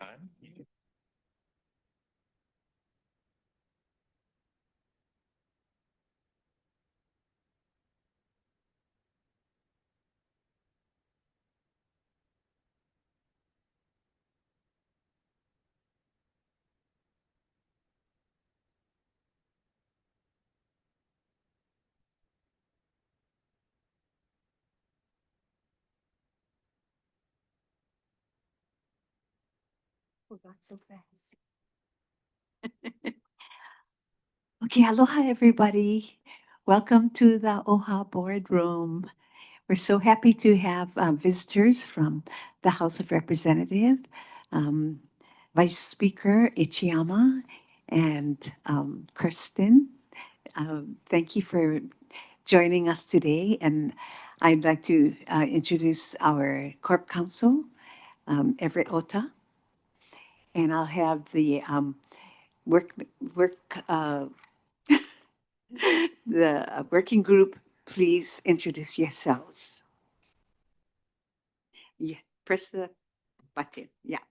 time. Forgot so fast. Okay, aloha everybody. Welcome to the OHA boardroom. We're so happy to have visitors from the House of Representatives, um, Vice Speaker Ichiyama and Kirstin. Thank you for joining us today. And I'd like to introduce our Corp Counsel, Everett Ota, and I'll have the work work the working group, please introduce yourselves. Yeah, press the button. Yeah.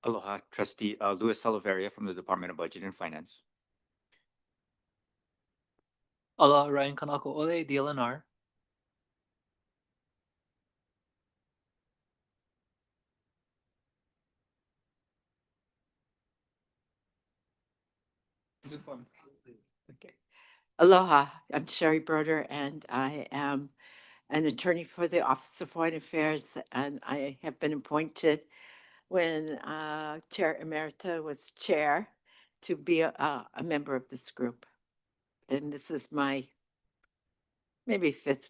Aloha, Trustee Louis Salaveria from the Department of Budget and Finance. Aloha, Ryan Kanako Ole, DLNR. Okay. Aloha, I'm Sherry Broder, and I am an attorney for the Office of Foreign Affairs, and I have been appointed when Chair Emerita was chair to be a member of this group. And this is my maybe fifth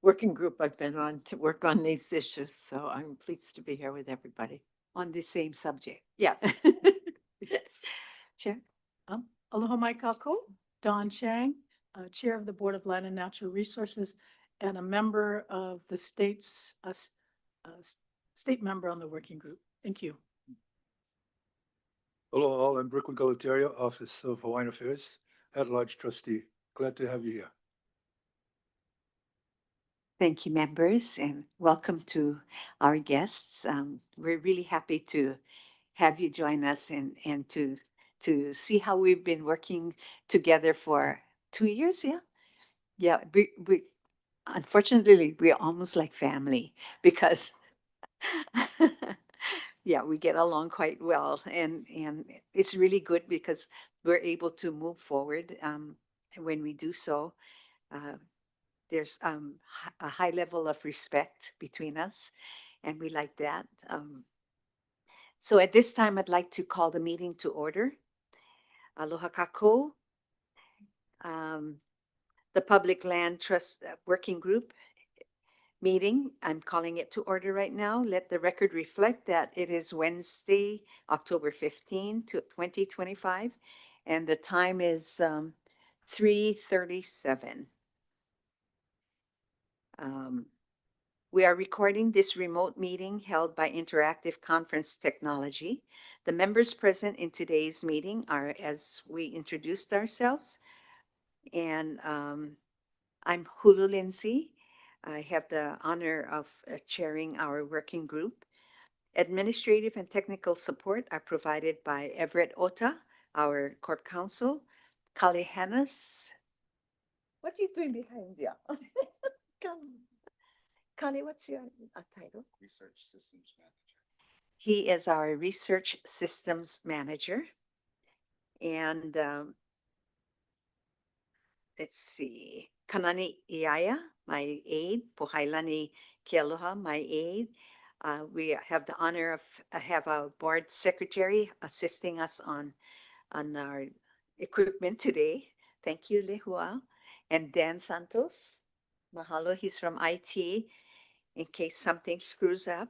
working group I've been on to work on these issues, so I'm pleased to be here with everybody. On the same subject. Yes. Chair. Aloha Mai Kako, Don Chang, Chair of the Board of Land and Natural Resources, and a member of the state's, state member on the working group. Thank you. Aloha all, I'm Brooklyn Galataria, Office of Hawaiian Affairs, at-large trustee. Glad to have you here. Thank you, members, and welcome to our guests. We're really happy to have you join us and to see how we've been working together for 2 years. Yeah, yeah. We unfortunately we're almost like family because yeah, we get along quite well, and it's really good because we're able to move forward. When we do so, uh, there's a high level of respect between us, and we like that. So at this time, I'd like to call the meeting to order. Aloha kako. The Public Land Trust Working Group meeting. I'm calling it to order right now. Let the record reflect that it is Wednesday, October 15, 2025, and the time is 3:37. We are recording this remote meeting held by Interactive Conference Technology. The members present in today's meeting are, as we introduced ourselves, and I'm Hulu Lindsay. I have the honor of chairing our working group. Administrative and technical support are provided by Everett Ota, our Corp Counsel, Kali Hannes. What are you doing behind there? Come. Kali, what's your title? Research Systems Manager. He is our Research Systems Manager. And let's see, Kanani Iaya, my aide, Pohailani Kealoha, my aide. We have the honor of have a board secretary assisting us on our equipment today. Thank you, Lehua. And Dan Santos, mahalo, he's from IT in case something screws up.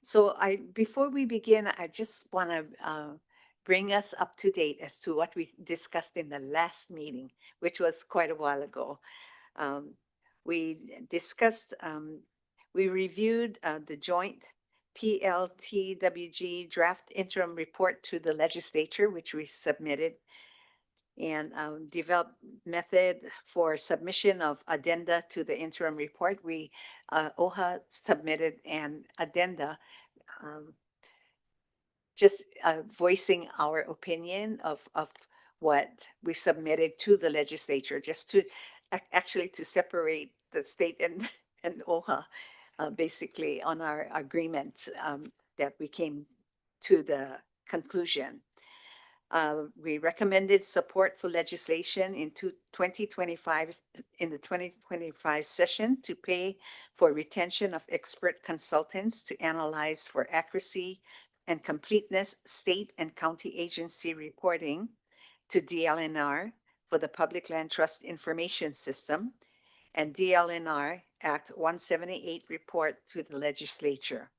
So before we begin, I just want to bring us up to date as to what we discussed in the last meeting, which was quite a while ago. We discussed, we reviewed the joint PLTWG draft interim report to the legislature, which we submitted and develop method for submission of addenda to the interim report. We, OHA submitted an addenda um, just voicing our opinion of what we submitted to the legislature, just to actually to separate the state and, and OHA, basically on our agreement that we came to the conclusion. We recommended support for legislation in 2025, in the 2025 session to pay for retention of expert consultants to analyze for accuracy and completeness state and county agency reporting to DLNR for the Public Land Trust Information System and DLNR Act 178 report to the legislature.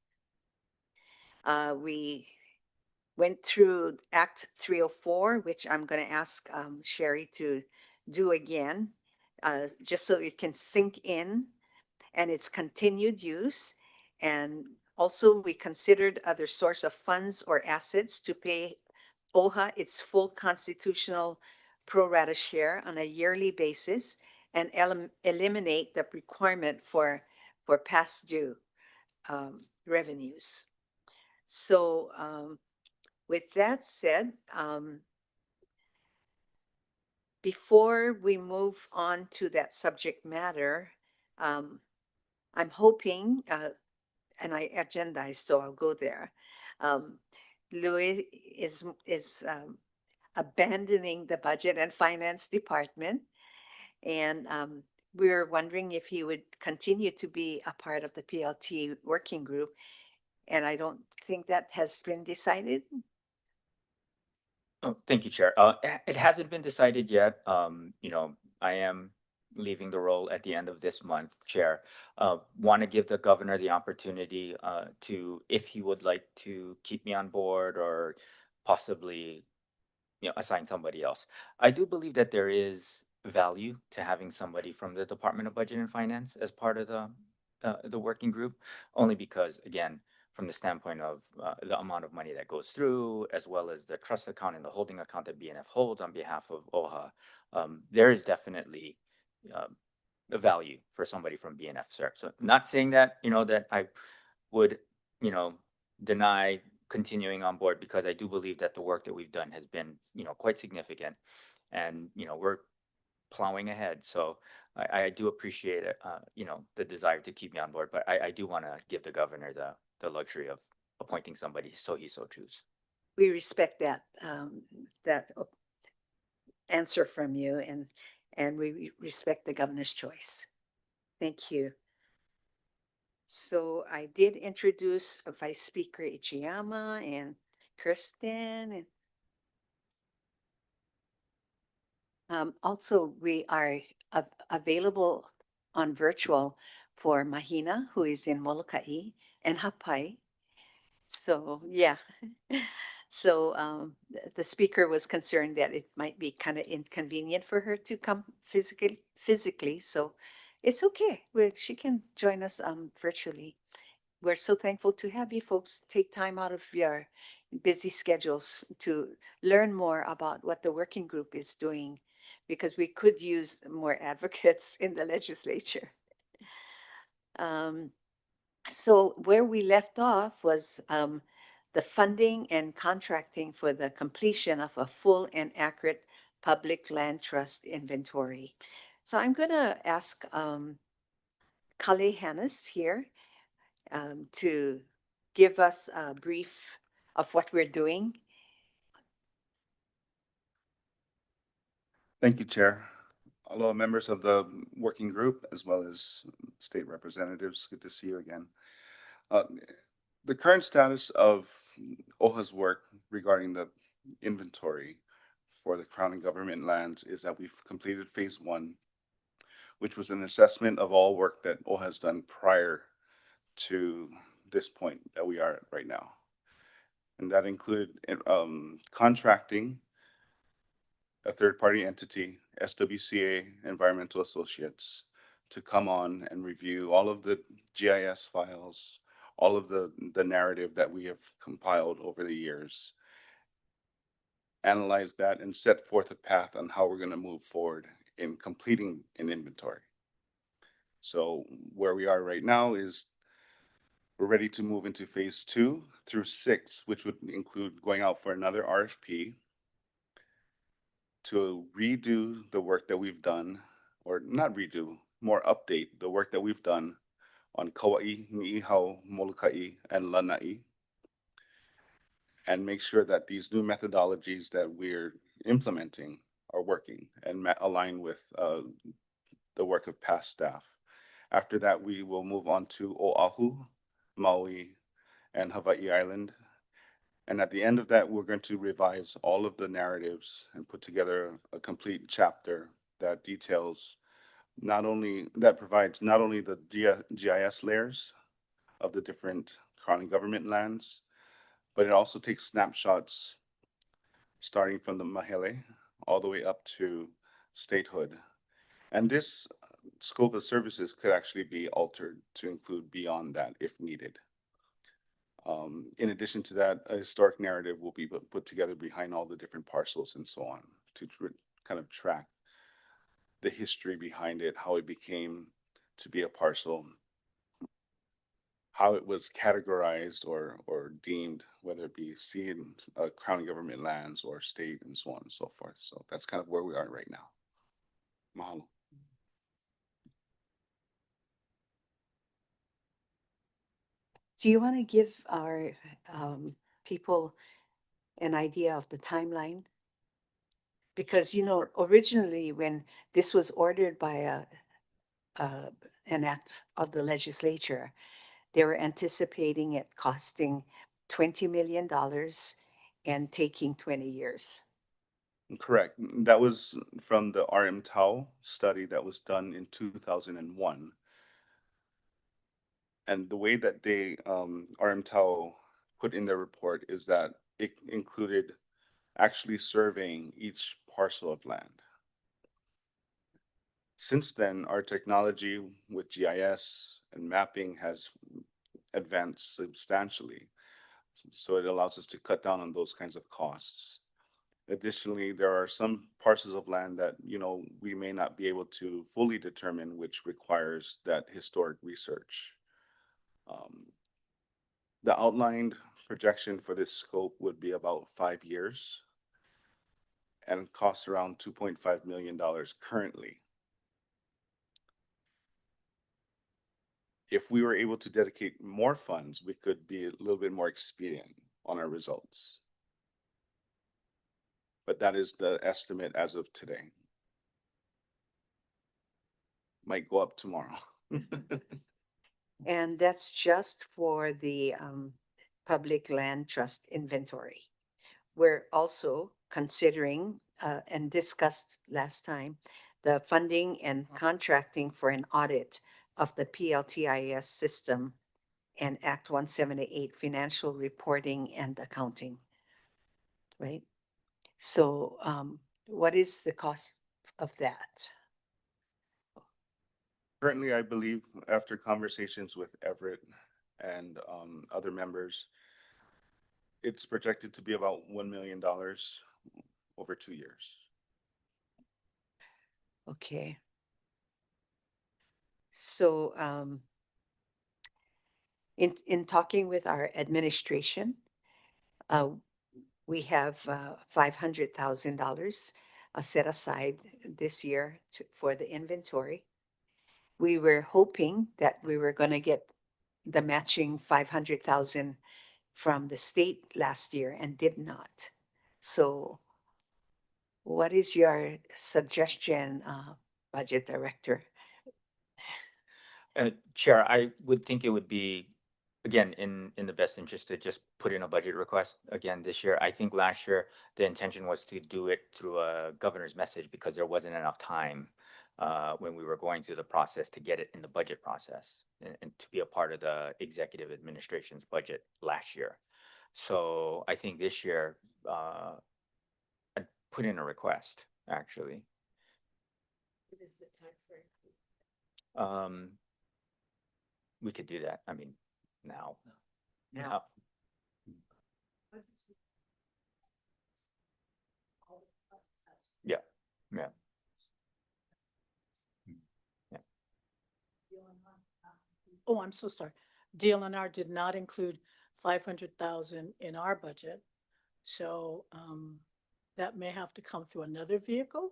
We went through Act 304, which I'm going to ask Sherry to do again, just so it can sink in and its continued use. And also, we considered other source of funds or assets to pay OHA its full constitutional pro rata share on a yearly basis and eliminate the requirement for past due revenues. So with that said, before we move on to that subject matter, I'm hoping, and I agendized, so I'll go there. Louis is abandoning the budget and finance department, and we're wondering if he would continue to be a part of the PLT working group. And I don't think that has been decided. Oh, thank you, Chair. It hasn't been decided yet. I am leaving the role at the end of this month, Chair. Want to give the governor the opportunity to, if he would like to keep me on board or possibly, assign somebody else. I do believe that there is value to having somebody from the Department of Budget and Finance as part of the working group, only because, again, from the standpoint of the amount of money that goes through, as well as the trust account and the holding account that BNF holds on behalf of OHA, there is definitely the value for somebody from BNF, sir. So not saying that, that I would, deny continuing on board, because I do believe that the work that we've done has been, quite significant, and, we're plowing ahead. So I do appreciate it, the desire to keep me on board, but I do want to give the governor the luxury of appointing somebody so he so choose. We respect that answer from you, and we respect the governor's choice. Thank you. So I did introduce Vice Speaker Ichiyama and Kirstin. And also, we are available on virtual for Mahina, who is in Molokai, and Hapai. So yeah. So the speaker was concerned that it might be kind of inconvenient for her to come physically. So it's okay. She can join us virtually. We're so thankful to have you folks take time out of your busy schedules to learn more about what the working group is doing, because we could use more advocates in the legislature. So where we left off was the funding and contracting for the completion of a full and accurate public land trust inventory. So I'm going to ask Kale Hannes here to give us a brief of what we're doing. Thank you, Chair. Hello, members of the working group, as well as state representatives. Good to see you again. The current status of OHA's work regarding the inventory for the Crown and government lands is that we've completed phase 1, which was an assessment of all work that OHA has done prior to this point that we are at right now. And that included contracting a third-party entity, SWCA Environmental Associates, to come on and review all of the GIS files, all of the narrative that we have compiled over the years, analyze that, and set forth a path on how we're going to move forward in completing an inventory. So where we are right now is we're ready to move into phase 2 through 6, which would include going out for another RFP to redo the work that we've done, or not redo, more update the work that we've done on Kauai, Niihau, Molokai, and Lanai, and make sure that these new methodologies that we're implementing are working and align with the work of past staff. After that, we will move on to Oahu, Maui, and Hawaii Island. And at the end of that, we're going to revise all of the narratives and put together a complete chapter that details provides not only the GIS layers of the different Crown government lands, but it also takes snapshots starting from the Mahele all the way up to statehood. And this scope of services could actually be altered to include beyond that if needed. In addition to that, a historic narrative will be put together behind all the different parcels and so on to kind of track the history behind it, how it became to be a parcel, how it was categorized or deemed, whether it be Crown government lands or state and so on and so forth. So that's kind of where we are right now. Mahalo. Do you want to give our people an idea of the timeline? Because, you know, originally when this was ordered by an act of the legislature, they were anticipating it costing $20 million and taking 20 years. Correct. That was from the RM Tau study that was done in 2001. And the way that they, RM Tau put in their report is that it included actually surveying each parcel of land. Since then, our technology with GIS and mapping has advanced substantially. So it allows us to cut down on those kinds of costs. Additionally, there are some parcels of land that, you know, we may not be able to fully determine, which requires that historic research. The outlined projection for this scope would be about 5 years and costs around $2.5 million currently. If we were able to dedicate more funds, we could be a little bit more expedient on our results. But that is the estimate as of today. Might go up tomorrow. And that's just for the public land trust inventory. We're also considering and discussed last time the funding and contracting for an audit of the PLTIS system and Act 178 financial reporting and accounting. Right? So what is the cost of that? Currently, I believe after conversations with Everett and other members, it's projected to be about $1 million over 2 years. Okay. So in talking with our administration, we have $500,000 set aside this year for the inventory. We were hoping that we were going to get the matching 500,000 from the state last year and did not. So what is your suggestion, Budget Director? Chair, I would think it would be, again, in the best interest to just put in a budget request again this year. I think last year, the intention was to do it through a governor's message because there wasn't enough time when we were going through the process to get it in the budget process and to be a part of the executive administration's budget last year. So I think this year, I'd put in a request, actually. What is the timeframe? We could do that. I mean, now. Now. Yeah, yeah. Oh, I'm so sorry. DLNR did not include 500,000 in our budget. So that may have to come through another vehicle.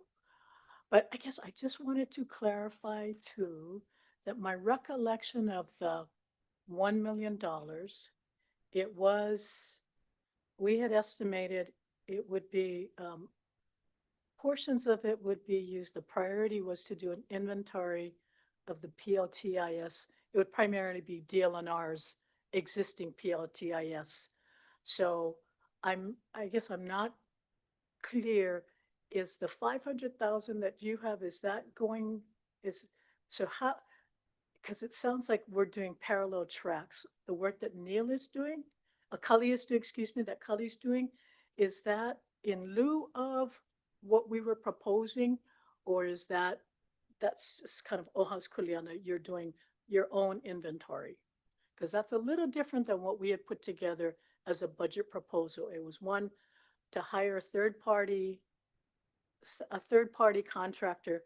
But I guess I just wanted to clarify too, that my recollection of the $1 million, it was, we had estimated it would be, portions of it would be used. The priority was to do an inventory of the PLTIS. It would primarily be DLNR's existing PLTIS. So I guess I'm not clear, is the 500,000 that you have, is that going, so how, because it sounds like we're doing parallel tracks. The work that Neil is doing, Cully is doing, excuse me, that Cully's doing, is that in lieu of what we were proposing? Or is that's just kind of Oha's Kuleana, you're doing your own inventory? Because that's a little different than what we had put together as a budget proposal. It was one to hire a third party contractor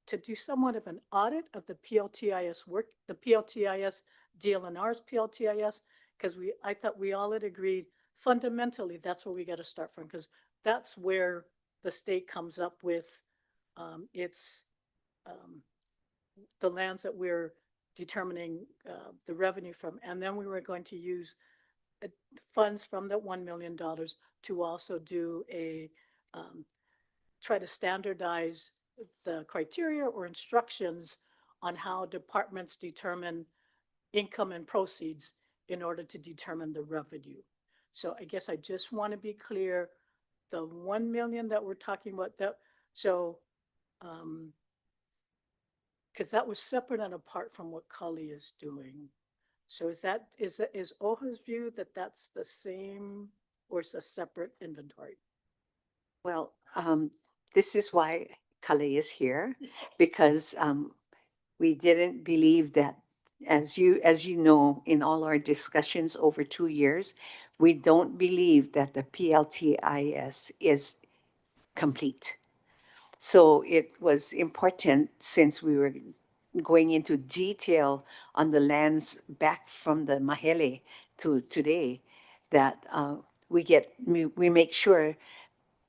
to do somewhat of an audit of the PLTIS work, the PLTIS, DLNR's PLTIS, because I thought we all had agreed fundamentally that's where we got to start from, because that's where the state comes up with its the lands that we're determining the revenue from, and then we were going to use funds from that $1 million to also do a try to standardize the criteria or instructions on how departments determine income and proceeds in order to determine the revenue. So I guess I just want to be clear, the 1 million that we're talking about, that, so, because that was separate and apart from what Cully is doing. So is OHA's view that that's the same, or is a separate inventory? Well, this is why Kale is here, because we didn't believe that, as you know, in all our discussions over 2 years, we don't believe that the PLTIS is complete. So it was important, since we were going into detail on the lands back from the Mahele to today, that we make sure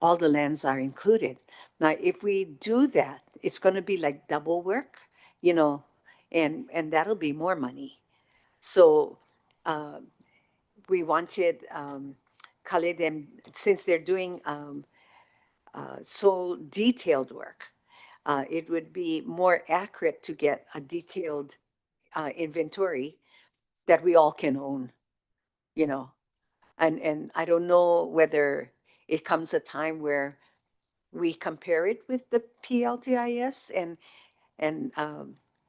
all the lands are included. Now, if we do that, it's going to be like double work, and that'll be more money. So we wanted Kale them, since they're doing so detailed work, it would be more accurate to get a detailed inventory that we all can own, you know. And I don't know whether it comes a time where we compare it with the PLTIS, and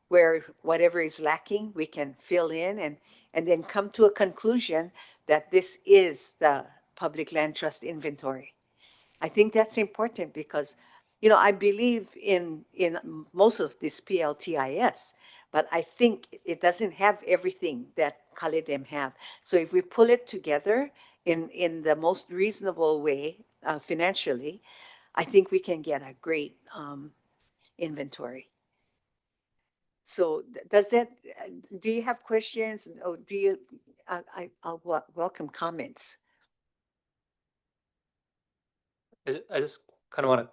where whatever is lacking, we can fill in, and then come to a conclusion that this is the public land trust inventory. I think that's important because, I believe in most of this PLTIS, but I think it doesn't have everything that Kalidem have. So if we pull it together in the most reasonable way financially, I think we can get a great inventory. So does that, do you have questions? Or do you, I'll welcome comments. I just kind of want to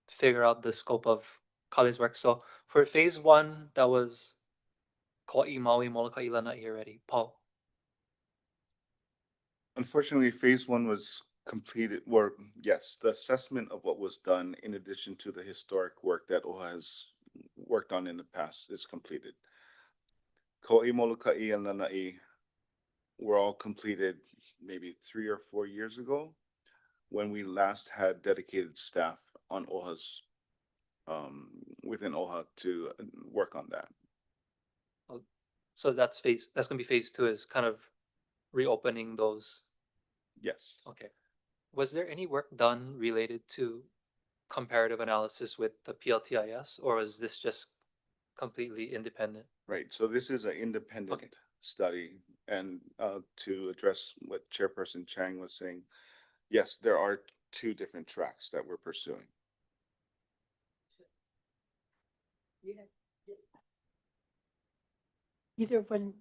figure out the scope of Kali's work. So for phase one, that was Kauai Maui Molokai Lanai already. Paul. Unfortunately, phase one was completed, or yes, the assessment of what was done in addition to the historic work that OHA has worked on in the past is completed. Kauai Molokai and Lanai were all completed maybe 3 or 4 years ago, when we last had dedicated staff on OHA's within OHA to work on that. So that's gonna be phase two, is kind of reopening those. Yes. Okay. Was there any work done related to comparative analysis with the PLTIS, or is this just completely independent? Right. So this is an independent study, and to address what Chairperson Chang was saying, yes, there are two different tracks that we're pursuing. Either of one,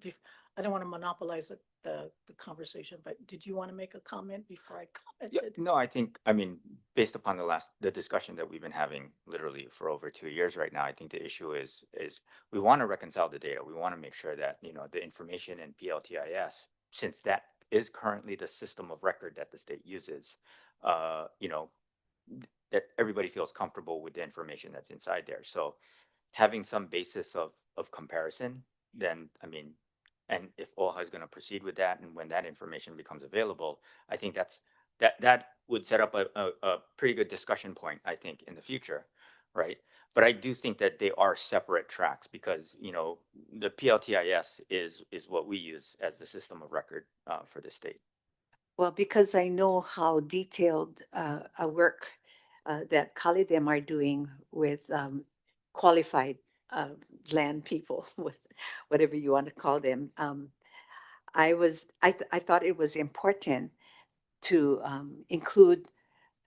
I don't want to monopolize the conversation, but did you want to make a comment before I Yeah, commented? no, I mean, based upon the discussion that we've been having literally for over 2 years right now, I think the issue is we want to reconcile the data. We want to make sure that, the information in PLTIS, since that is currently the system of record that the state uses, uh, you know, that everybody feels comfortable with the information that's inside there. So having some basis of comparison, then, I mean, and if OHA is going to proceed with that, and when that information becomes available, I think that would set up a pretty good discussion point, I think, in the future, right? But I do think that they are separate tracks because, the PLTIS is what we use as the system of record for the state. Well, because I know how detailed a work that them are doing with qualified uh, land people, whatever you want to call them. I thought it was important to include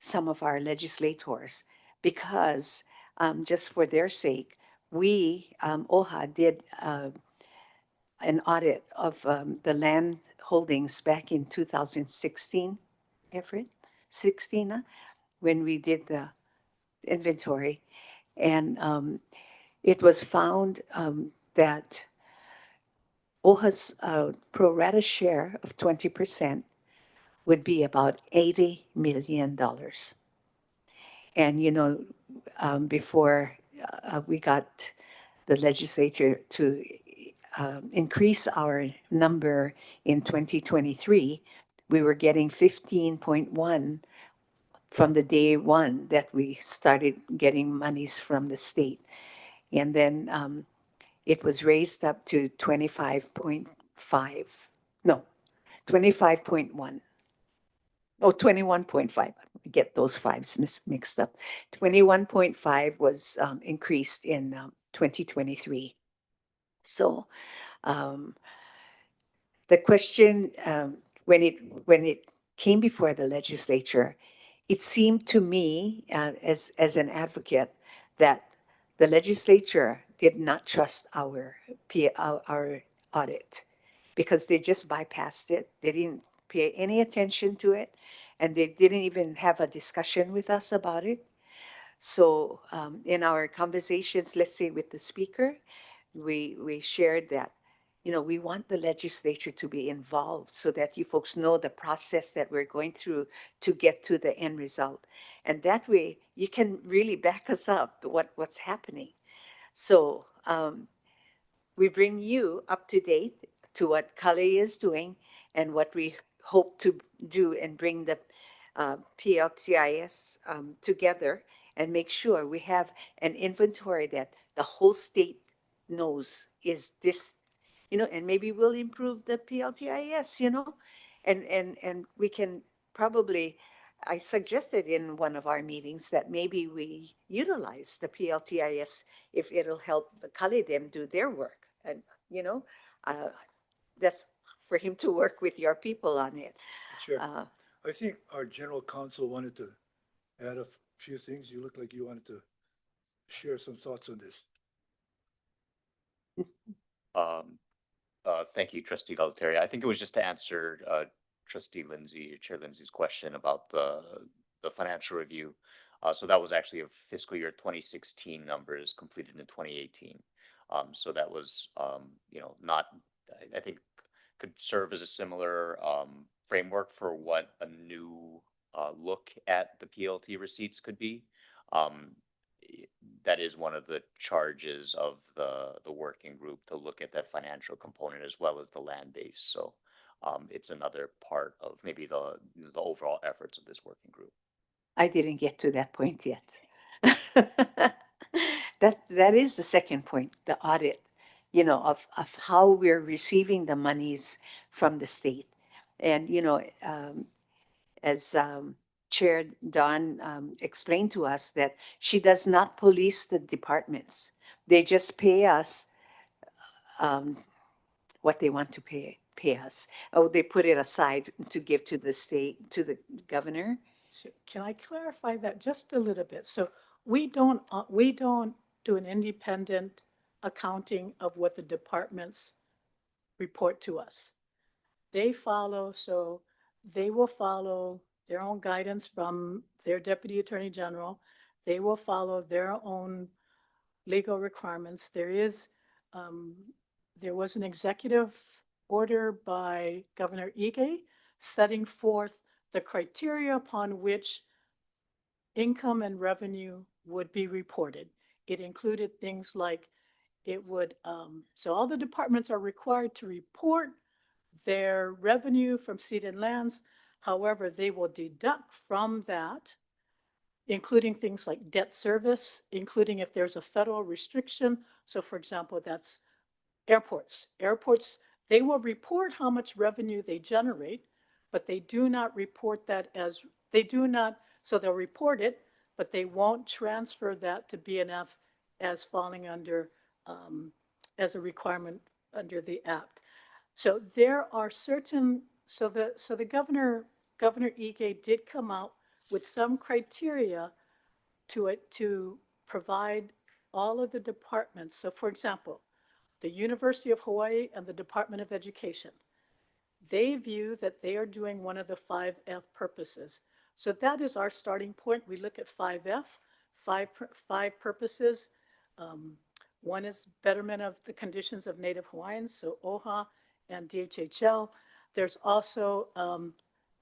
some of our legislators because just for their sake, we, OHA, did an audit of the land holdings back in 2016, Everett, 16, when we did the inventory. And it was found that OHA's pro rata share of 20% would be about $80 million. And, before we got the legislature to increase our number in 2023, we were getting 15.1 from the day one that we started getting monies from the state. And then it was raised up to 25.5, no, 25.1. Oh, 21.5. Get those fives mixed up. 21.5 was increased in 2023. So the question, when it came before the legislature, it seemed to me, as an advocate, that the legislature did not trust our audit because they just bypassed it. They didn't pay any attention to it, and they didn't even have a discussion with us about it. So in our conversations, let's say with the speaker, we shared that, we want the legislature to be involved so that you folks know the process that we're going through to get to the end result. And that way you can really back us up to what's happening. So we bring you up to date to what Kali is doing and what we hope to do and bring the PLTIS together and make sure we have an inventory that the whole state knows is this, and maybe we'll improve the PLTIS, and we can probably, I suggested in one of our meetings that maybe we utilize the PLTIS if it'll help Kali them do their work. And, uh, that's for him to work with your people on it. Chair, Uh, I think our general counsel wanted to add a few things. You look like you wanted to share some thoughts on this. Thank you, Trustee Galataria. I think it was just to answer Trustee Lindsay, Chair Lindsay's question about the financial review. So that was actually a fiscal year 2016 numbers completed in 2018. So that was, not, I think could serve as a similar framework for what a new look at the PLT receipts could be. That is one of the charges of the working group to look at that financial component as well as the land base. So it's another part of maybe the overall efforts of this working group. I didn't get to that point yet. That is the second point, the audit, of how we're receiving the monies from the state. And, as Chair Dawn explained to us, that she does not police the departments. They just pay us what they want to pay us. Oh, they put it aside to give to the state, to the governor. So can I clarify that just a little bit? So we don't do an independent accounting of what the departments report to us. They follow, so they will follow their own guidance from their deputy attorney general. They will follow their own legal requirements. There was an executive order by Governor Ige setting forth the criteria upon which income and revenue would be reported. It included things like so all the departments are required to report their revenue from ceded lands. However, they will deduct from that, including things like debt service, including if there's a federal restriction. So for example, that's airports. Airports, they will report how much revenue they generate, but they do not report that so they'll report it, but they won't transfer that to BNF as falling under, as a requirement under the act. So there are so the Governor Ige did come out with some criteria to provide all of the departments. So for example, the University of Hawaii and the Department of Education, they view that they are doing one of the 5F purposes. So that is our starting point. We look at 5F, five purposes. One is betterment of the conditions of Native Hawaiians, so OHA and DHHL. There's also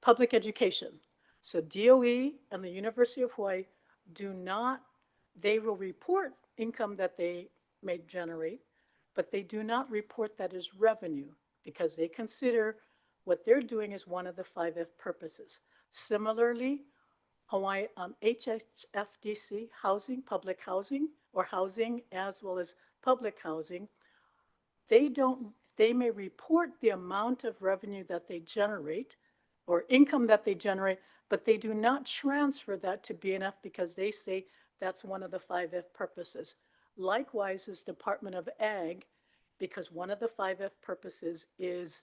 public education. So DOE and the University of Hawaii they will report income that they may generate, but they do not report that as revenue because they consider what they're doing is one of the 5F purposes. Similarly, Hawaii HHFDC, housing, public housing, or housing as well as public housing, they may report the amount of revenue that they generate or income that they generate, but they do not transfer that to BNF because they say that's one of the 5F purposes. Likewise is Department of Ag, because one of the 5F purposes is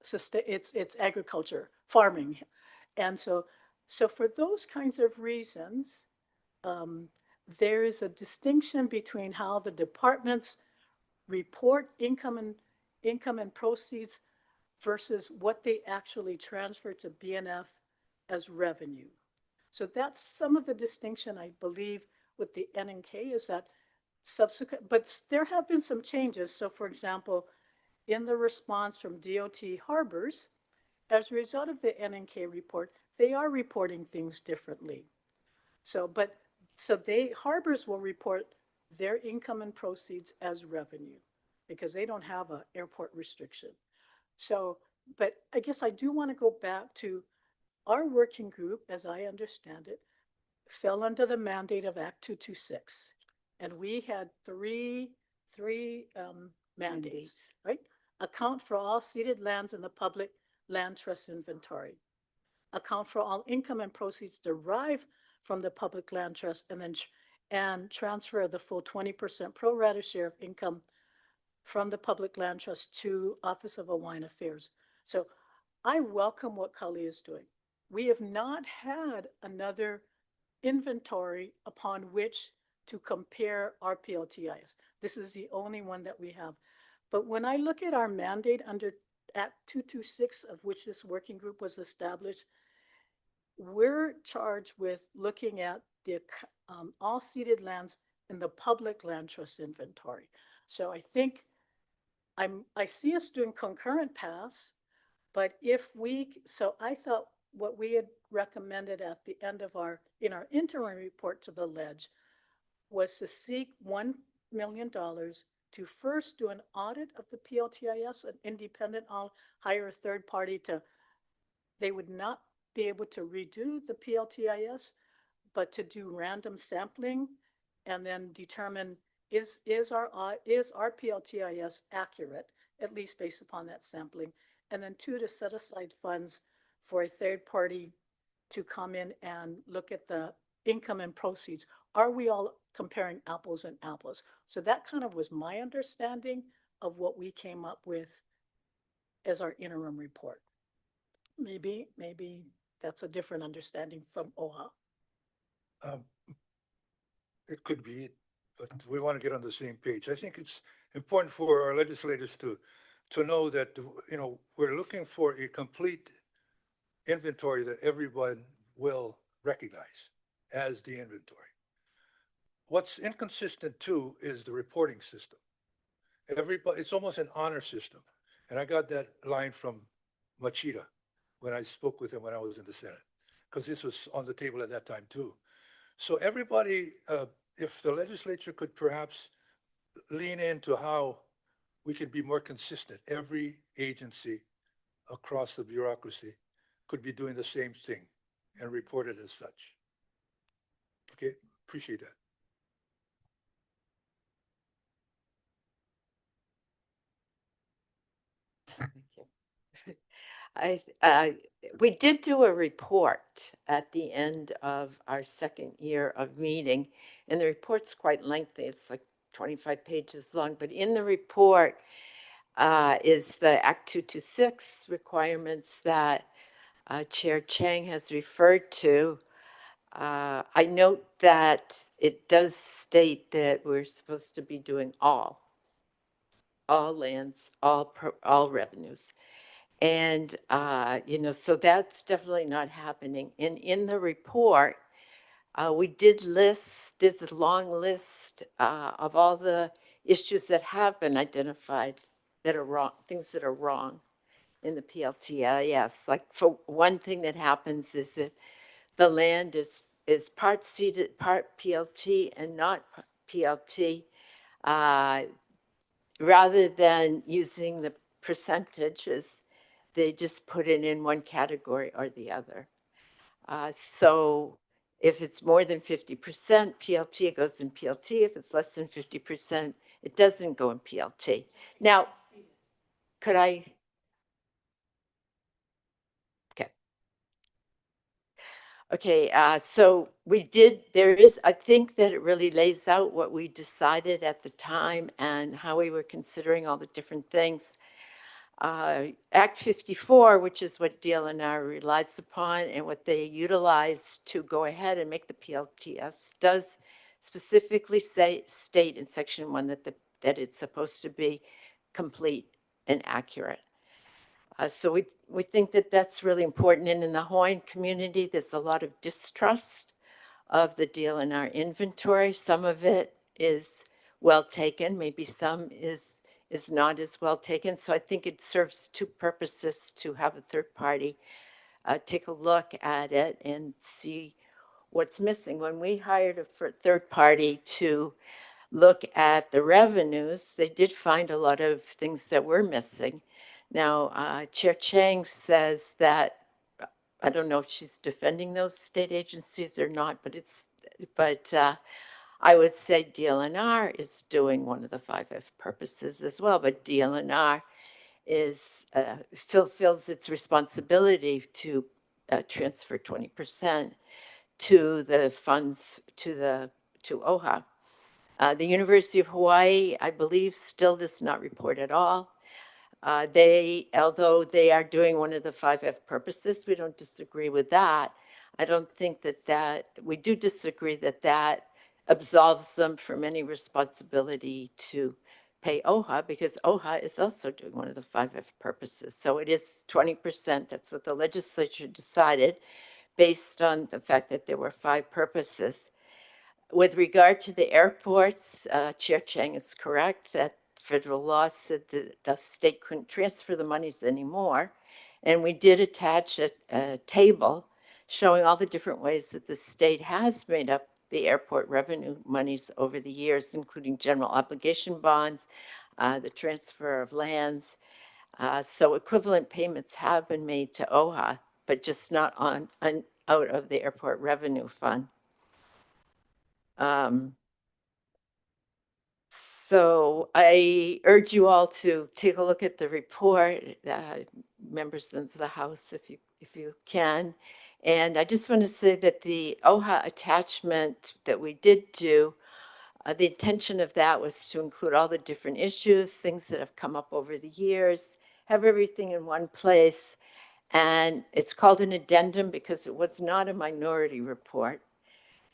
it's agriculture, farming. And so for those kinds of reasons, there is a distinction between how the departments report income and proceeds versus what they actually transfer to BNF as revenue. So that's some of the distinction, I believe, with the NNK is that subsequent, but there have been some changes. So for example, in the response from DOT Harbors, as a result of the NNK report, they are reporting things differently. So Harbors will report their income and proceeds as revenue because they don't have an airport restriction. So, but I guess I do want to go back to our working group, as I understand it, fell under the mandate of Act 226. And we had three mandates, right? Account for all ceded lands in the public land trust inventory. Account for all income and proceeds derived from the public land trust, and transfer the full 20% pro rata share of income from the public land trust to Office of Hawaiian Affairs. So I welcome what Kali is doing. We have not had another inventory upon which to compare our PLTIS. This is the only one that we have. But when I look at our mandate under Act 226, of which this working group was established, we're charged with looking at the all ceded lands in the public land trust inventory. So I think I see us doing concurrent paths, but so I thought what we had recommended at the end of in our interim report to the ledge was to seek $1 million to first do an audit of the PLTIS, an independent, I'll hire a third party they would not be able to redo the PLTIS, but to do random sampling and then determine is our PLTIS accurate, at least based upon that sampling. And then 2, to set aside funds for a third party to come in and look at the income and proceeds. Are we all comparing apples and apples? So that kind of was my understanding of what we came up with as our interim report. Maybe that's a different understanding from OHA. Um, It could be, but we want to get on the same page. I think it's important for our legislators to know that, we're looking for a complete inventory that everyone will recognize as the inventory. What's inconsistent too is the reporting system. Everybody, it's almost an honor system. And I got that line from Machida when I spoke with him when I was in the Senate, because this was on the table at that time too. So everybody, if the legislature could perhaps lean into how we can be more consistent, every agency across the bureaucracy could be doing the same thing and report it as such. Okay, appreciate that. We did do a report at the end of our second year of meeting, and the report's quite lengthy. It's like 25 pages long, but in the report is the Act 226 requirements that Chair Chang has referred to. I note that it does state that we're supposed to be doing all lands, all revenues. And, so that's definitely not happening. And in the report, we did this long list of all the issues that have been identified that are wrong, things that are wrong in the PLTIS. Like, for one thing that happens is that the land is part ceded, part PLT and not PLT. Rather than using the percentages, they just put it in one category or the other. So if it's more than 50% PLT, it goes in PLT. If it's less than 50%, it doesn't go in PLT. Now, could I? Okay. Okay, so I think that it really lays out what we decided at the time and how we were considering all the different things. Act 54, which is what DLNR relies upon and what they utilize to go ahead and make the PLTS, does specifically state in section 1 that it's supposed to be complete and accurate. So we think that that's really important. And in the Hawaiian community, there's a lot of distrust of the DLNR inventory. Some of it is well taken, maybe some is not as well taken. So I think it serves two purposes to have a third party take a look at it and see what's missing. When we hired a third party to look at the revenues, they did find a lot of things that were missing. Now, Chair Chang says that, I don't know if she's defending those state agencies or not, but I would say DLNR is doing one of the 5F purposes as well, but DLNR fulfills its responsibility to transfer 20% to the funds to OHA. The University of Hawaii, I believe, still does not report at all. Although they are doing one of the 5F purposes, we don't disagree with that. I don't think we do disagree that absolves them from any responsibility to pay OHA, because OHA is also doing one of the 5F purposes. So it is 20%. That's what the legislature decided based on the fact that there were 5 purposes. With regard to the airports, Chair Chang is correct that federal law said that the state couldn't transfer the monies anymore. And we did attach a table showing all the different ways that the state has made up the airport revenue monies over the years, including general obligation bonds, the transfer of lands. So equivalent payments have been made to OHA, but just not out of the airport revenue fund. So I urge you all to take a look at the report, members of the House, if you can. And I just want to say that the OHA attachment that we did do, the intention of that was to include all the different issues, things that have come up over the years, have everything in one place, And it's called an addendum because it was not a minority report.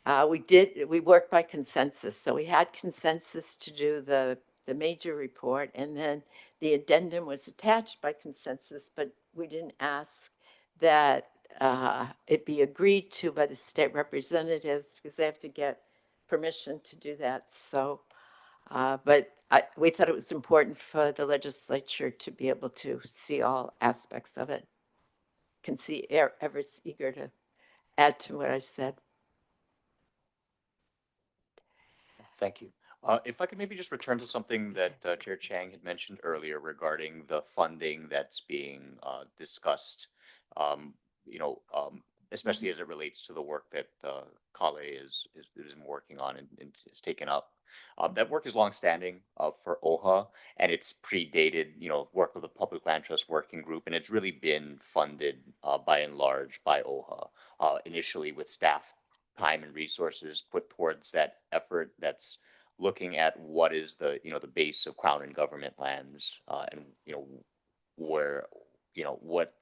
We worked by consensus. So we had consensus to do the major report, and then the addendum was attached by consensus, but we didn't ask that it be agreed to by the state representatives because they have to get permission to do that. So, we thought it was important for the legislature to be able to see all aspects of it. Can see Everett's eager to add to what I said. Thank you. If I could maybe just return to something that Chair Chang had mentioned earlier regarding the funding that's being discussed, um, you know, especially as it relates to the work that Kale is working on and is taken up. That work is longstanding for OHA, and it's predated, work of the Public Land Trust Working Group, and it's really been funded by and large by OHA, initially with staff time and resources put towards that effort that's looking at what is the base of crown and government lands, and where what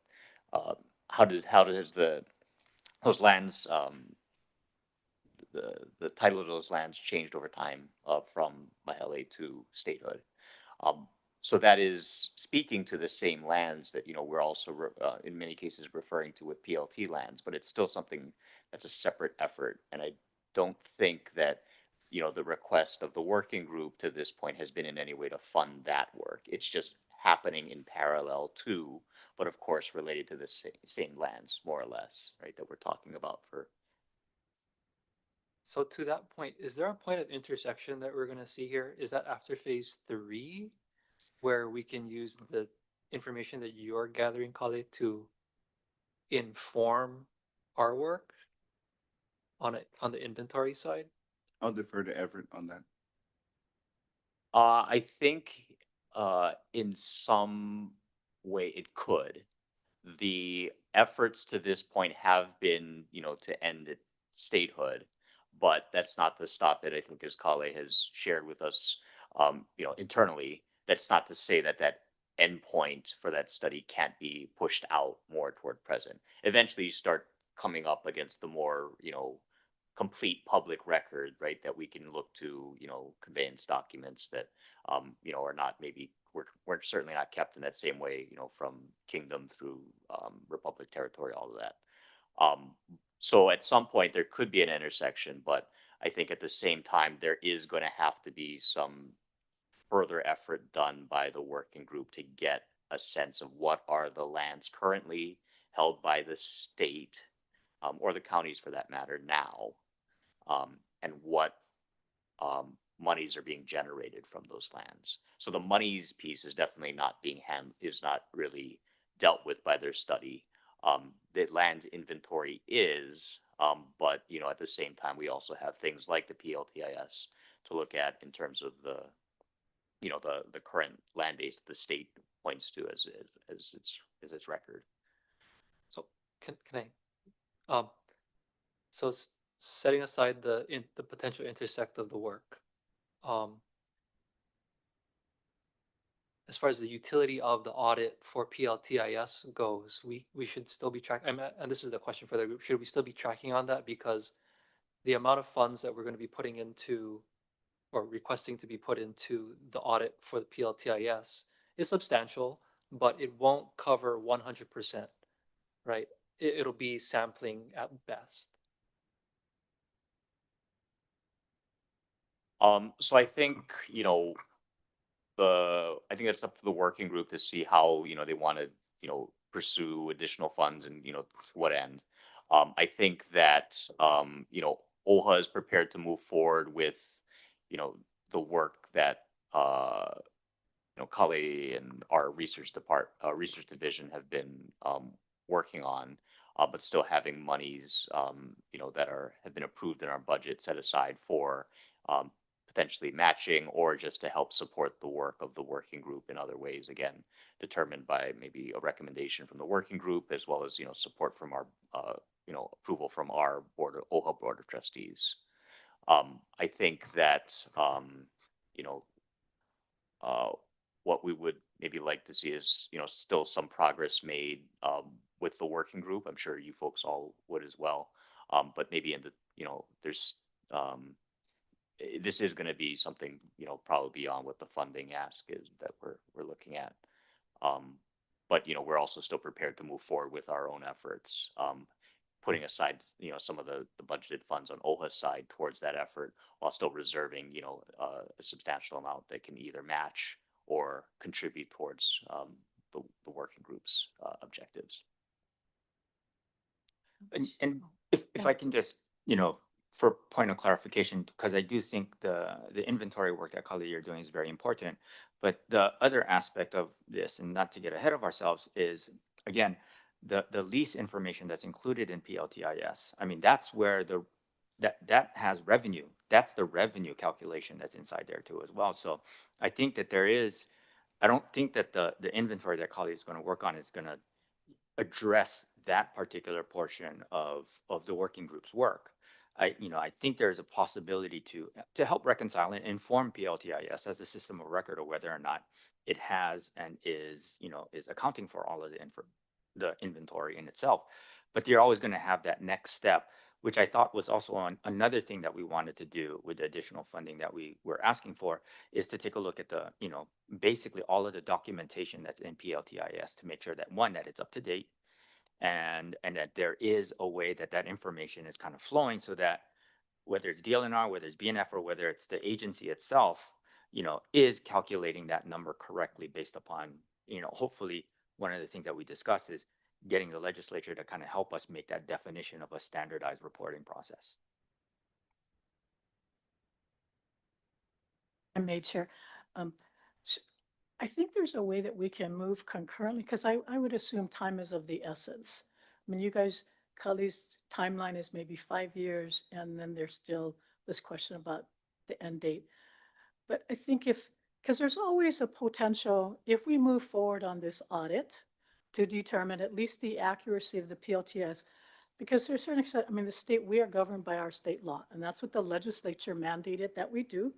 uh, how does those lands, the title of those lands changed over time, from Mahele to statehood. Um, so that is speaking to the same lands that, we're also, in many cases referring to with PLT lands, but it's still something that's a separate effort. And I don't think that, the request of the working group to this point has been in any way to fund that work. It's just happening in parallel to, but of course related to the same lands, more or less, right, that we're talking about for. So to that point, is there a point of intersection that we're gonna see here? Is that after phase 3, where we can use the information that you're gathering, Kale, to inform our work on the inventory side? I'll defer to Everett on that. I think in some way it could. The efforts to this point have been, to end it statehood, but that's not to stop it. I think, as Kale has shared with us, internally, that's not to say that that endpoint for that study can't be pushed out more toward present. Eventually, you start coming up against the more, complete public record, right, that we can look to, conveyance documents that, are not maybe, we're certainly not kept in that same way, from kingdom through republic territory, all of that. So at some point there could be an intersection, but I think at the same time there is going to have to be some further effort done by the working group to get a sense of what are the lands currently held by the state, or the counties for that matter now, and what monies are being generated from those lands. So the monies piece is definitely not is not really dealt with by their study. The land inventory is, but at the same time, we also have things like the PLTIS to look at in terms of the current land base that the state points to as its record. So can I, so setting aside the potential intersect of the work, um, as far as the utility of the audit for PLTIS goes, we should still be tracking, and this is the question for the group, should we still be tracking on that? Because the amount of funds that we're going to be putting into or requesting to be put into the audit for the PLTIS is substantial, but it won't cover 100%, right? It'll be sampling at best. So I think, I think it's up to the working group to see how, they want to, pursue additional funds and, to what end. I think that, OHA is prepared to move forward with, the work that, Kale and our research division have been, working on, but still having monies, that have been approved in our budget set aside for, potentially matching or just to help support the work of the working group in other ways, again, determined by maybe a recommendation from the working group as well as, support from our, approval from our OHA Board of Trustees. I think that, you know, uh, what we would maybe like to see is, still some progress made, with the working group. I'm sure you folks all would as well. But maybe in the, there's, this is going to be something, probably beyond what the funding ask is that we're looking at. But, we're also still prepared to move forward with our own efforts, putting aside, some of the budgeted funds on OHA's side towards that effort, while still reserving, a substantial amount that can either match or contribute towards the working group's objectives. And if I can just, for point of clarification, because I do think the inventory work that Kali you're doing is very important. But the other aspect of this, and not to get ahead of ourselves, is again, the lease information that's included in PLTIS. I mean, that's where that has revenue. That's the revenue calculation that's inside there too as well. So I think that I don't think that the inventory that Kali is going to work on is going to address that particular portion of the working group's work. I think there's a possibility to help reconcile and inform PLTIS as a system of record of whether or not it has and is accounting for all of the inventory in itself. But you're always going to have that next step, which I thought was also on another thing that we wanted to do with the additional funding that we were asking for, is to take a look at basically all of the documentation that's in PLTIS to make sure that one, that it's up to date, and that there is a way that information is kind of flowing, so that whether it's DLNR, whether it's BNF, or whether it's the agency itself, is calculating that number correctly based upon, hopefully one of the things that we discussed is getting the legislature to kind of help us make that definition of a standardized reporting process. I made sure. I think there's a way that we can move concurrently, because I would assume time is of the essence. I mean, you guys, Kali's timeline is maybe 5 years, and then there's still this question about the end date. But I think because there's always a potential, if we move forward on this audit to determine at least the accuracy of the PLTS, because there's a certain extent, I mean, the state, we are governed by our state law, and that's what the legislature mandated that we do.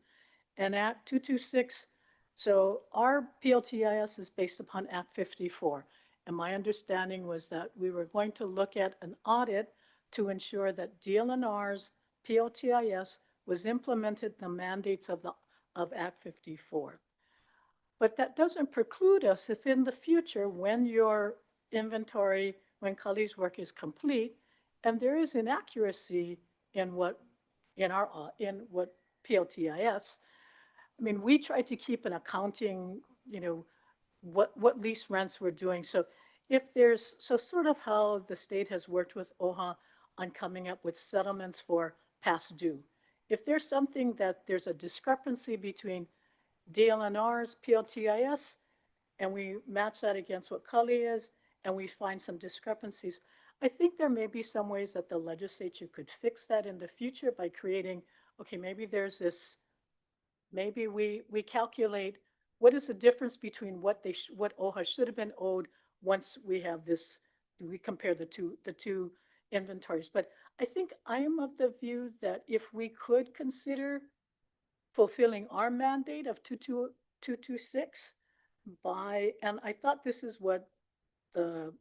And Act 226, so our PLTIS is based upon Act 54. And my understanding was that we were going to look at an audit to ensure that DLNR's PLTIS was implemented the mandates of Act 54. But that doesn't preclude us if in the future, when your inventory, when Kali's work is complete, and there is inaccuracy in what PLTIS, I mean, we try to keep an accounting, what lease rents we're doing. So sort of how the state has worked with OHA on coming up with settlements for past due. If there's something that there's a discrepancy between DLNR's PLTIS, and we match that against what Kali is, and we find some discrepancies, I think there may be some ways that the legislature could fix that in the future by creating, okay, maybe there's this, maybe we calculate what is the difference between what OHA should have been owed once we have this, we compare the two inventories. But I think I am of the view that if we could consider fulfilling our mandate of 226 and I thought this is what the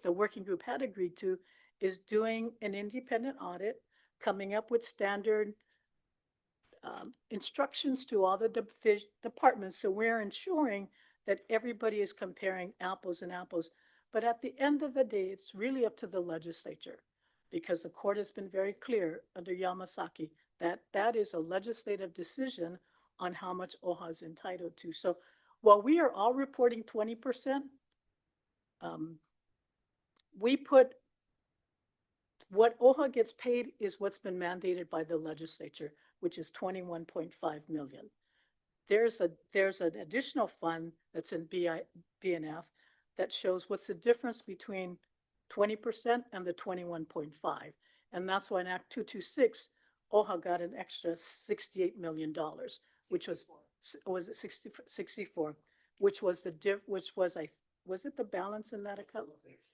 working group had agreed to, is doing an independent audit, coming up with standard instructions to all the departments. So we're ensuring that everybody is comparing apples and apples. But at the end of the day, it's really up to the legislature, because the court has been very clear under Yamasaki that that is a legislative decision on how much OHA is entitled to. So while we are all reporting 20%, we put what OHA gets paid is what's been mandated by the legislature, which is 21.5 million. There's an additional fund that's in BNF that shows what's the difference between 20% and the 21.5. And that's why in Act 226, OHA got an extra $68 million, which was it 64, which was was it the balance in that account?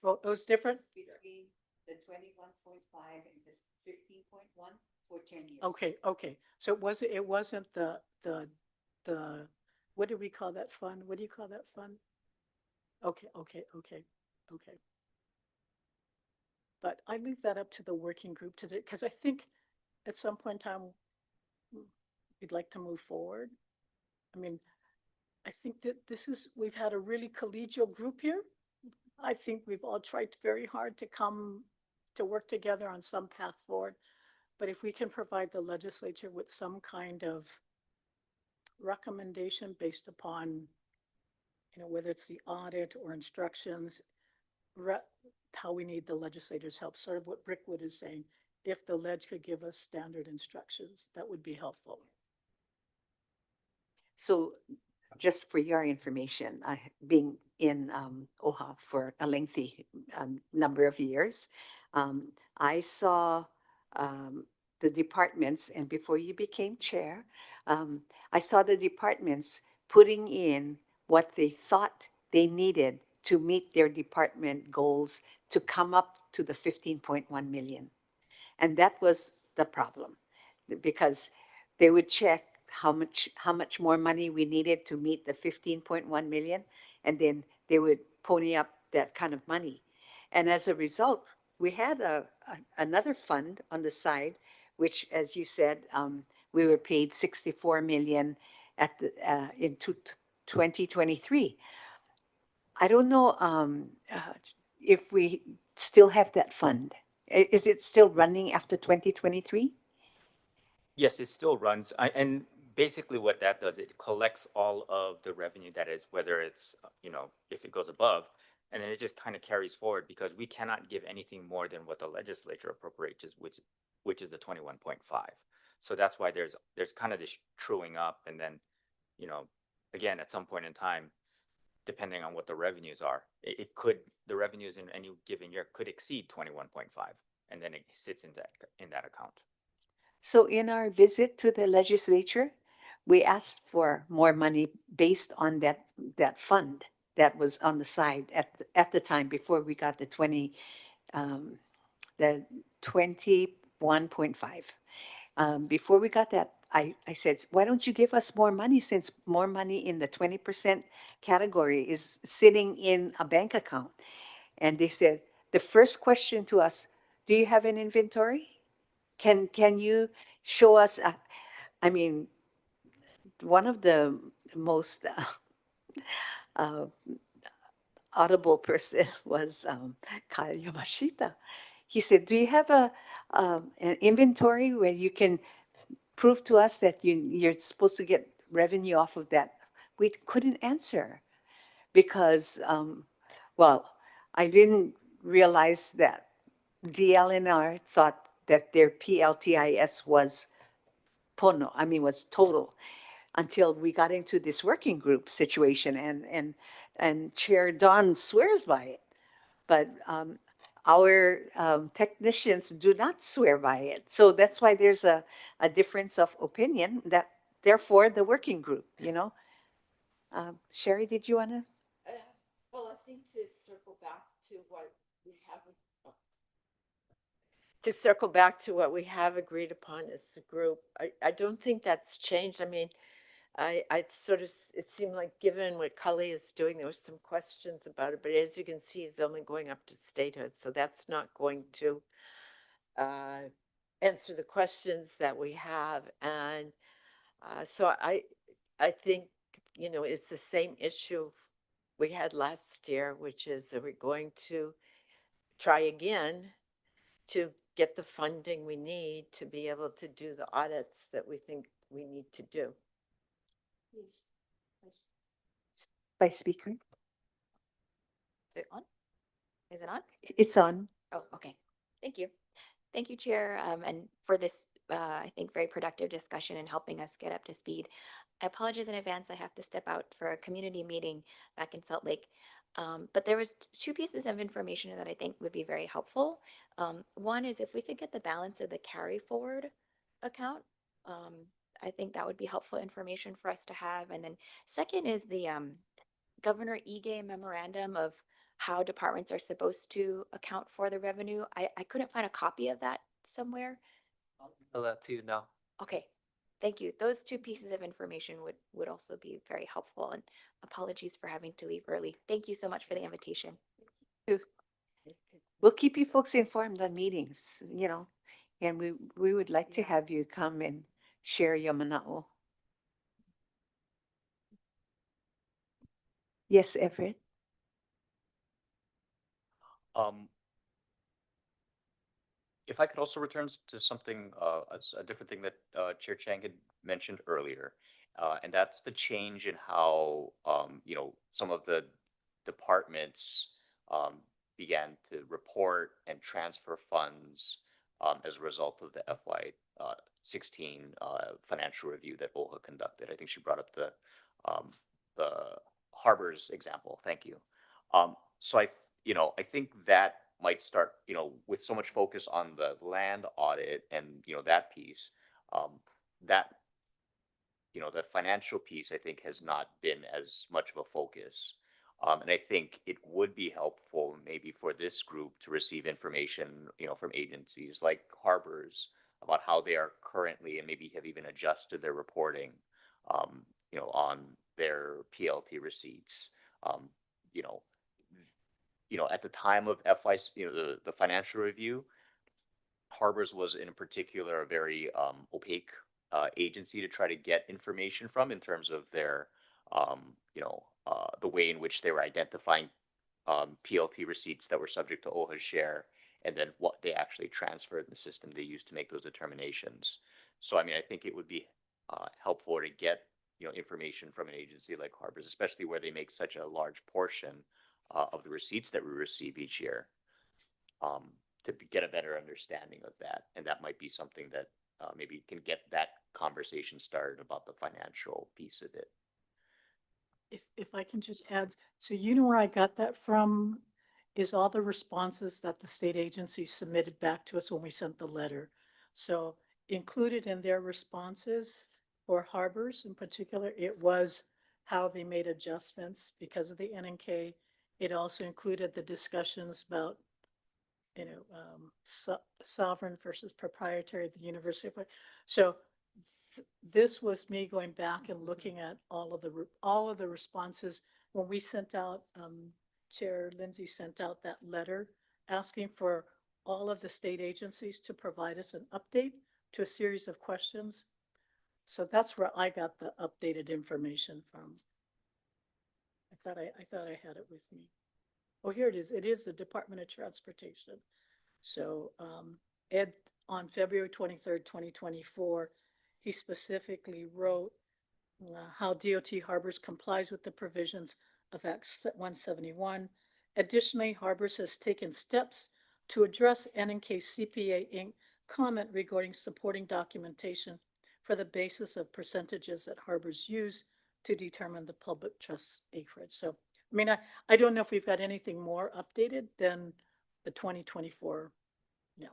Oh, it was different? Between the 21.5 and the 15.1 for 10 years. Okay. So it wasn't the, what do we call that fund? What do you call that fund? Okay. But I leave that up to the working group to do, because I think at some point in time, we'd like to move forward. I mean, I think that we've had a really collegial group here. I think we've all tried very hard to come to work together on some path forward. But if we can provide the legislature with some kind of recommendation based upon, whether it's the audit or instructions, how we need the legislators' help, sort of what Brickwood is saying. If the ledge could give us standard instructions, that would be helpful. So just for your information, being in OHA for a lengthy number of years, I saw the departments, and before you became chair, I saw the departments putting in what they thought they needed to meet their department goals to come up to the 15.1 million. And that was the problem, because they would check how much more money we needed to meet the 15.1 million, and then they would pony up that kind of money. And as a result, we had another fund on the side, which, as you said, we were paid 64 million in 2023. I don't know if we still have that fund. Is it still running after 2023? Yes, it still runs. And basically what that does, it collects all of the revenue that is, whether it's, if it goes above, and then it just kind of carries forward, because we cannot give anything more than what the legislature appropriates, which is the 21.5. So that's why there's kind of this truing up, and then, again, at some point in time, depending on what the revenues are, the revenues in any given year could exceed 21.5, and then it sits in that account. So in our visit to the legislature, we asked for more money based on that fund that was on the side at the time before we got the 21.5. Before we got that, I said, why don't you give us more money, since more money in the 20% category is sitting in a bank account? And they said, the first question to us, do you have an inventory? Can you show us? I mean, one of the most audible person was Kyle Yamashita. He said, do you have an inventory where you can prove to us that you're supposed to get revenue off of that? We couldn't answer because, well, I didn't realize that DLNR thought that their PLTIS was was total, until we got into this working group situation, and Chair Don swears by it. But our technicians do not swear by it. So that's why there's a difference of opinion, that therefore the working group, Sherry, did you want to? Well, I think to circle back to what we have, to circle back to what we have agreed upon as the group, I don't think that's changed. I mean, I sort of, it seemed like, given what Cully is doing, there was some questions about it, but as you can see, he's only going up to statehood, so that's not going to answer the questions that we have. And so I think, it's the same issue we had last year, which is that we're going to try again to get the funding we need to be able to do the audits that we think we need to do. By speaker? Is it on? Is it on? It's on. Oh, okay. Thank you. Thank you, Chair, and for this, I think, very productive discussion and helping us get up to speed. I apologize in advance. I have to step out for a community meeting back in Salt Lake. But there was two pieces of information that I think would be very helpful. One is if we could get the balance of the carry forward account. I think that would be helpful information for us to have. And then second is the Governor Ige memorandum of how departments are supposed to account for the revenue. I couldn't find a copy of that somewhere. I'll email that to you now. Okay, thank you. Those two pieces of information would also be very helpful, and apologies for having to leave early. Thank you so much for the invitation. we'll keep you folks informed on meetings, and we would like to have you come and share your mana'o. Yes, Everett? Um, if I could also return to something, a different thing that Chair Chang had mentioned earlier, and that's the change in how, some of the departments began to report and transfer funds as a result of the FY 16 financial review that OHA conducted. I think she brought up the harbors example. Thank you. So I think that might start, with so much focus on the land audit and, that piece, that, the financial piece, I think, has not been as much of a focus. And I think it would be helpful maybe for this group to receive information, from agencies like Harbors about how they are currently and maybe have even adjusted their reporting, on their PLT receipts. Um, you know, at the time of FY, the financial review, Harbors was in particular a very opaque agency to try to get information from in terms of their, the way in which they were identifying PLT receipts that were subject to OHA's share, and then what they actually transferred in the system they used to make those determinations. So, I mean, I think it would be helpful to get, information from an agency like Harbors, especially where they make such a large portion of the receipts that we receive each year, to get a better understanding of that. And that might be something that maybe can get that conversation started about the financial piece of it. If I can just add, so where I got that from is all the responses that the state agency submitted back to us when we sent the letter. So included in their responses for Harbors in particular, it was how they made adjustments because of the NNK. It also included the discussions about, sovereign versus proprietary at the University of Hawaii. So this was me going back and looking at all of the responses when we sent out, Chair Lindsay sent out that letter asking for all of the state agencies to provide us an update to a series of questions. So that's where I got the updated information from. I thought I had it with me. Oh, here it is. It is the Department of Transportation. So Ed, on February 23rd, 2024, he specifically wrote how DOT Harbors complies with the provisions of Act 171. Additionally, Harbors has taken steps to address NNK CPA Inc. comment regarding supporting documentation for the basis of percentages that Harbors use to determine the public trust acreage. So, I mean, I don't know if we've got anything more updated than the 2024. No.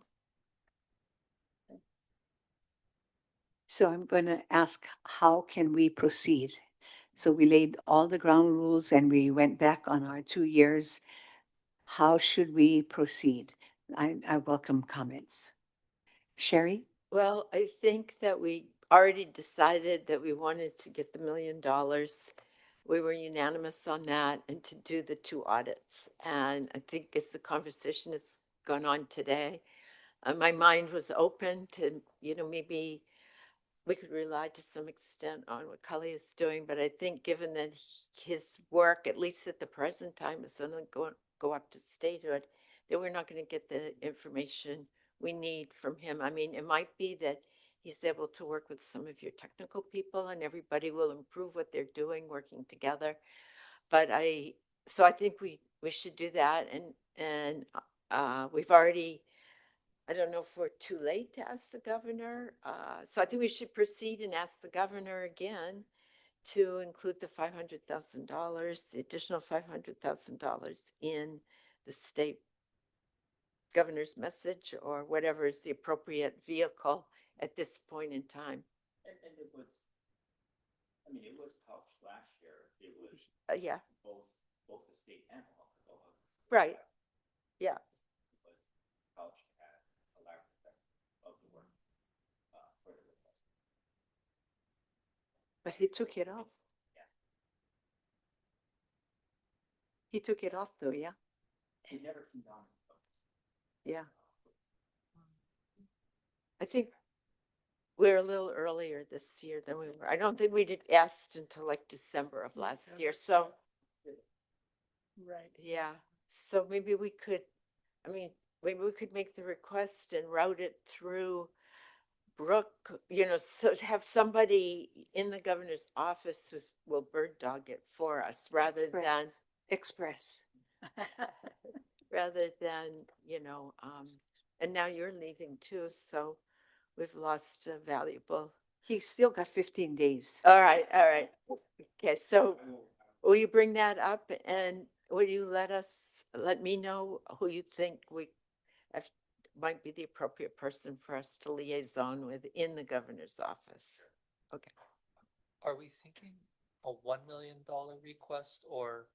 So I'm going to ask, how can we proceed? So we laid all the ground rules and we went back on our 2 years. How should we proceed? I welcome comments. Sherry? Well, I think that we already decided that we wanted to get the $1 million. We were unanimous on that and to do the 2 audits. And I think as the conversation has gone on today, my mind was open to, maybe we could rely to some extent on what Cully is doing. But I think given that his work, at least at the present time, is only go up to statehood, that we're not going to get the information we need from him. I mean, it might be that he's able to work with some of your technical people and everybody will improve what they're doing working together. But so I think we should do that. And we've already, I don't know if we're too late to ask the governor. So I think we should proceed and ask the governor again to include the $500,000, the additional $500,000 in the state governor's message or whatever is the appropriate vehicle at this point in time. And it was, I mean, it was couched last year. It was Yeah, both the state and Kahaloa. right. Yeah. It was couched at a large percent of the work for the request. But he took it off. Yeah. He took it off though, yeah? He never came down. Yeah. I think we're a little earlier this year than we were. I don't think we did asked until like December of last year, so, Right. yeah. So maybe we could, I mean, maybe we could make the request and route it through Brooke, so to have somebody in the governor's office who will bird dog it for us rather Right. than, Express. rather than, and now you're leaving too, so we've lost a valuable. He still got 15 days. All right, all right. Okay, so will you bring that up and will you let me know who you think if- might be the appropriate person for us to liaison with in the governor's office? Okay. Are we thinking a $1 million request, or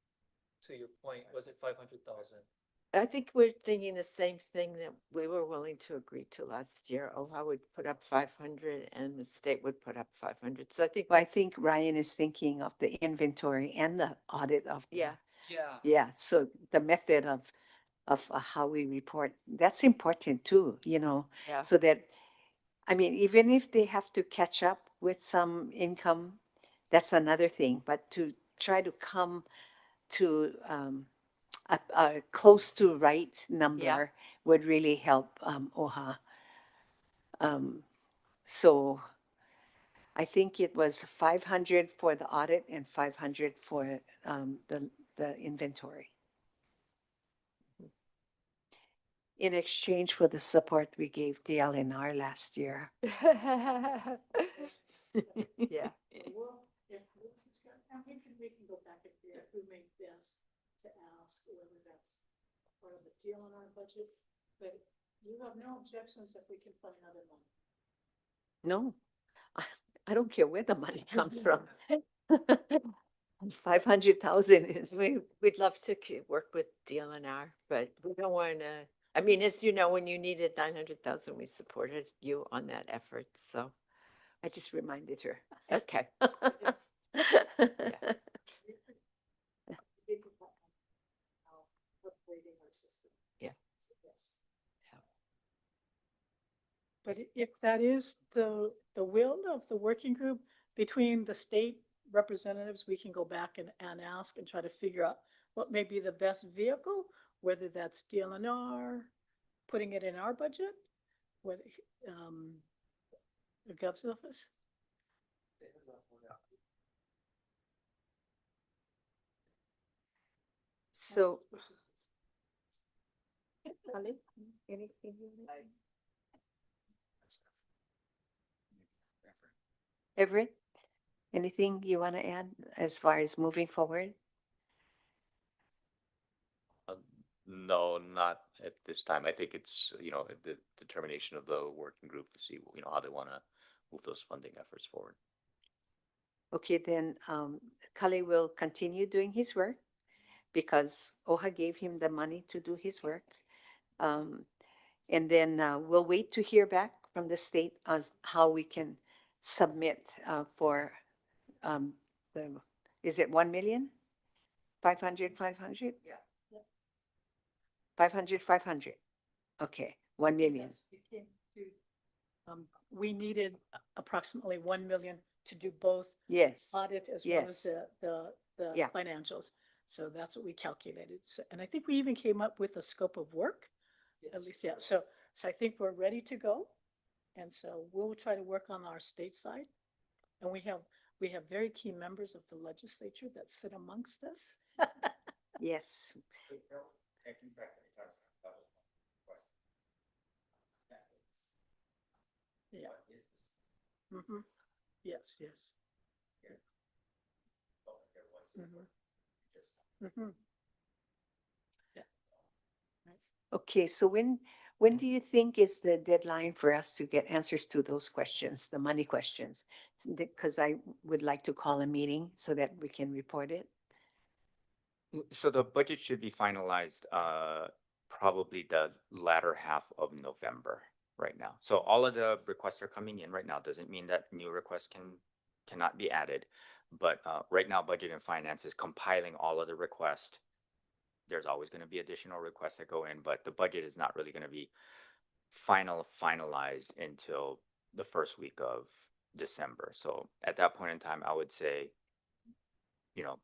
to your point, was it 500,000? I think we're thinking the same thing that we were willing to agree to last year. Ohio would put up 500 and the state would put up 500. So I think Well, I that's- think Ryan is thinking of the inventory and the audit of. yeah, Yeah. Yeah, so the method of how we report, that's important too, yeah. so that, I mean, even if they have to catch up with some income, that's another thing, but to try to come to a close to right number would really help OHA. So I think it was 500 for the audit and 500 for the inventory. In exchange for the support we gave the LNR last year. Yeah. Well, if Lucy's got, and we can go back and figure out who made best to ask, whether that's part of the deal in our budget. But you have no objections if we can find another money. No, I don't care where the money comes from. 500,000 is, We'd love to work with DLNR, but we don't want to, I mean, as you know, when you needed 900,000, we supported you on that effort, so, I just reminded her. okay. Upgrading our system. Yeah. So, yes. Yeah. But if that is the will of the working group between the state representatives, we can go back and ask and try to figure out what may be the best vehicle, whether that's DLNR, putting it in our budget, whether, the gov's office. So. Ali, anything you want to add? Everett, anything you want to add as far as moving forward? No, not at this time. I think it's, the determination of the working group to see, how they want to move those funding efforts forward. Okay, then Kale will continue doing his work because OHA gave him the money to do his work. And then we'll wait to hear back from the state as how we can submit for is it 1 million? 500, 500? Yeah. 500, 500. Okay, 1 million. We needed approximately 1 million to do both Yes, audit as well as yes. the Yeah. financials. So that's what we calculated. So, and I think we even came up with a scope of work, at least, yeah. So I think we're ready to go. And so we'll try to work on our state side. And we have very key members of the legislature that sit amongst us. Yes. Yeah. Mm-hmm. Yes, yes. Mm-hmm. Mm-hmm. Okay, so when do you think is the deadline for us to get answers to those questions, the money questions? Because I would like to call a meeting so that we can report it. So the budget should be finalized probably the latter half of November right now. So all of the requests are coming in right now. Doesn't mean that new requests cannot be added. But right now, Budget and Finance is compiling all of the requests there's always gonna be additional requests that go in, but the budget is not really gonna be finalized until the first week of December. So at that point in time, I would say, you know,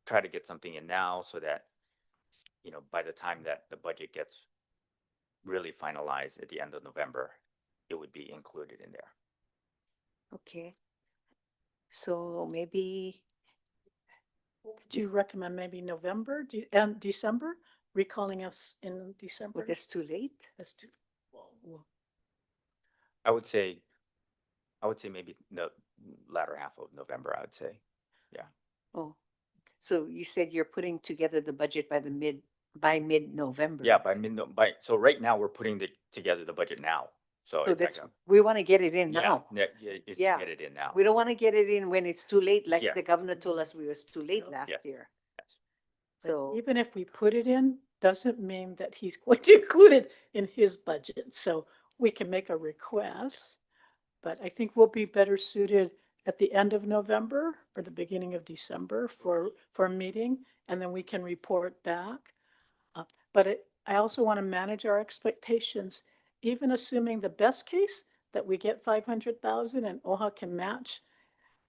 try to get something in now so that, by the time that the budget gets really finalized at the end of November, it would be included in there. Okay. So maybe. Do you recommend maybe November and December, recalling us in December? But that's too late? That's too. Well, I would say maybe the latter half of November, I would say. Oh, so you said you're putting together the budget by mid-November? Yeah, so right now we're putting together the budget now. So So it's like that's, we want to get it in yeah, now. it's Yeah. get it in now. We don't want to get it in when it's too late, like Yeah. the governor told us we was too late last Yeah. year. Yes. but So, even if we put it in, doesn't mean that he's going to include it in his budget. So we can make a request, but I think we'll be better suited at the end of November or the beginning of December for a meeting, and then we can report back. But I also want to manage our expectations, even assuming the best case that we get 500,000 and OHA can match.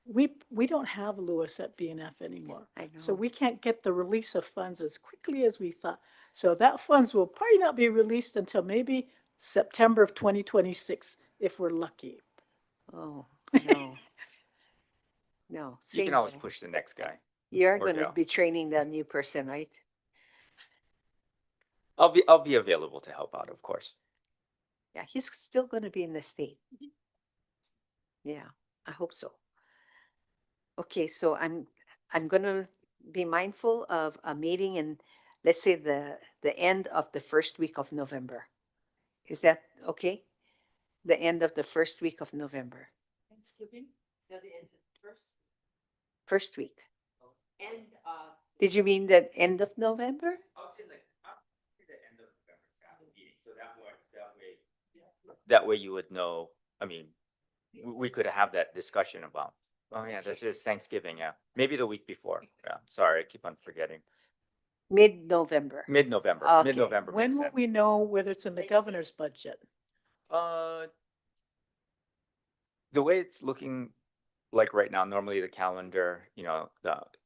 We don't have Lewis at BNF anymore. I So know. we can't get the release of funds as quickly as we thought. So that funds will probably not be released until maybe September of 2026, if we're lucky. Oh, no. No. You can same always way. push the next guy. You're or going to gal. be training the new person, right? I'll be available to help out, of course. Yeah, he's still going to be in the state. Yeah, I hope so. Okay, so I'm going to be mindful of a meeting in, let's say, the end of the first week of November. Is that okay? The end of the first week of November. Thanksgiving? No, the end of the first. First week. End of. Did you mean the end of November? I would say like the end of November meeting, so that way you would know. I mean, we could have that discussion about. Oh yeah, this is Thanksgiving. Yeah, maybe the week before. Yeah, sorry, I keep on forgetting. Mid-November. Mid-November. Okay. Mid-November. When makes will sense. we know whether it's in the governor's budget? The way it's looking like right now, normally the calendar,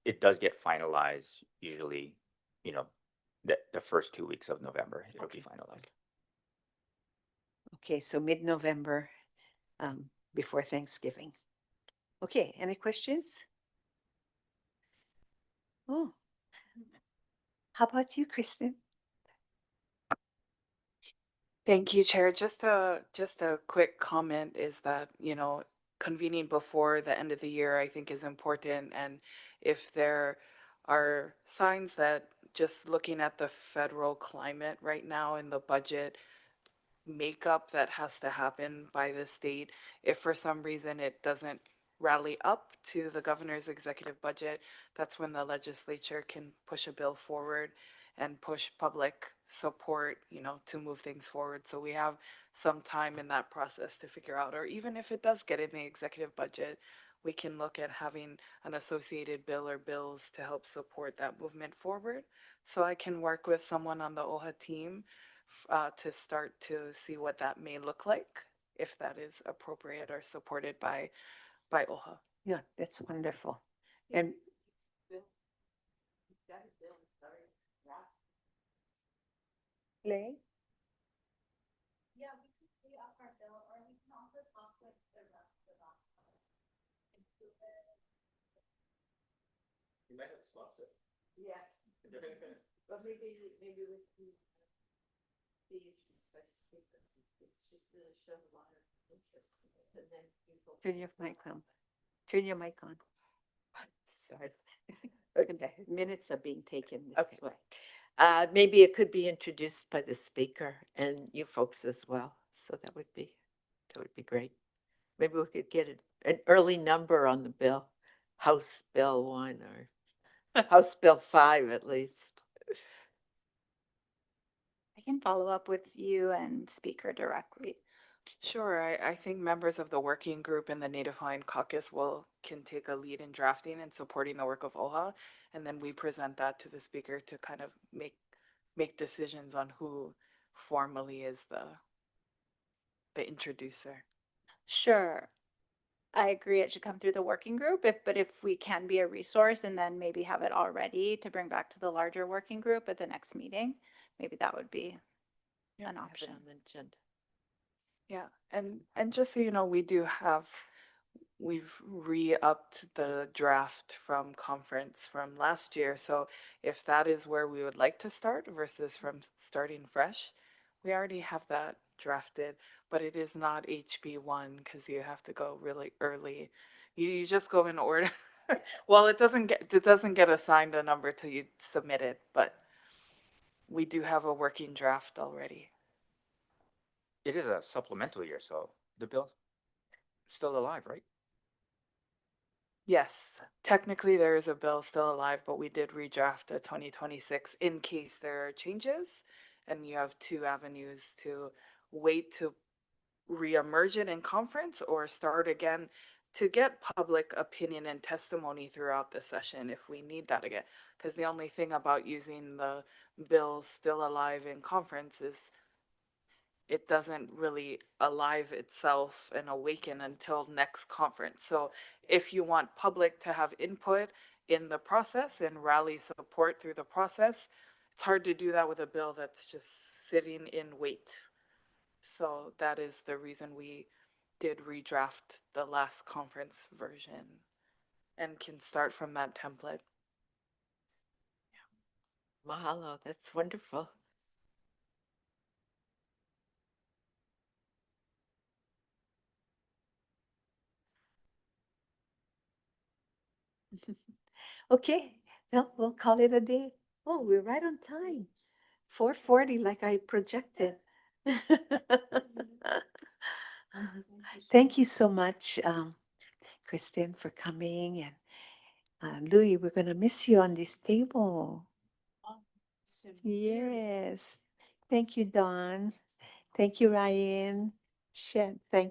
it does get finalized usually, the first 2 weeks of November, it'll be finalized. Okay, so mid-November, before Thanksgiving. Okay, any questions? Oh. How about you, Kirstin? Thank you, Chair. Just a quick comment is that, convening before the end of the year, I think is important. And if there are signs that just looking at the federal climate right now in the budget makeup that has to happen by the state, if for some reason it doesn't rally up to the governor's executive budget, that's when the legislature can push a bill forward and push public support, to move things forward. So we have some time in that process to figure out, or even if it does get in the executive budget, we can look at having an associated bill or bills to help support that movement forward. So I can work with someone on the OHA team to start to see what that may look like, if that is appropriate or supported by OHA. Yeah, that's wonderful. And Lay? Yeah, we could pay off our bill, or we can also talk with the rest of us. You might have a sponsor. Yeah. But maybe with the issues, but it's just really shown a lot of interest in it, and then people. Turn your mic on. Turn your mic on. Sorry. Okay, minutes are being taken this Okay. way. Maybe it could be introduced by the speaker and you folks as well. So that would be great. Maybe we could get an early number on the bill, House Bill 1 or House Bill 5 at least. I can follow up with you and speaker directly. Sure, I think members of the working group and the Native Hawaiian Caucus can take a lead in drafting and supporting the work of OHA. And then we present that to the speaker to kind of make decisions on who formally is the introducer. Sure. I agree it should come through the working group, but if we can be a resource and then maybe have it all ready to bring back to the larger working group at the next meeting, maybe that would be Yeah, an Have it option. on the agenda. Yeah, and just so you know, we've re-upped the draft from conference from last year. So if that is where we would like to start versus from starting fresh, we already have that drafted, but it is not HB1 because you have to go really early. You just go in order. Well, it doesn't get assigned a number till you submit it, but we do have a working draft already. It is a supplemental year, so the bill's still alive, right? Yes, technically there is a bill still alive, but we did redraft a 2026 in case there are changes. And you have two avenues to wait to reemerge it in conference or start again to get public opinion and testimony throughout the session if we need that again. Because the only thing about using the bill still alive in conference is it doesn't really alive itself and awaken until next conference. So if you want public to have input in the process and rally support through the process, it's hard to do that with a bill that's just sitting in wait. So that is the reason we did redraft the last conference version and can start from that template. Mahalo, that's wonderful. Okay, well, we'll call it a day. Oh, we're right on time. 4:40 like I projected. Thank you so much, Kirstin, for coming. And Louis, we're going to miss you on this table. Yes. Thank you, Dawn. Thank you, Ryan. Shed, thank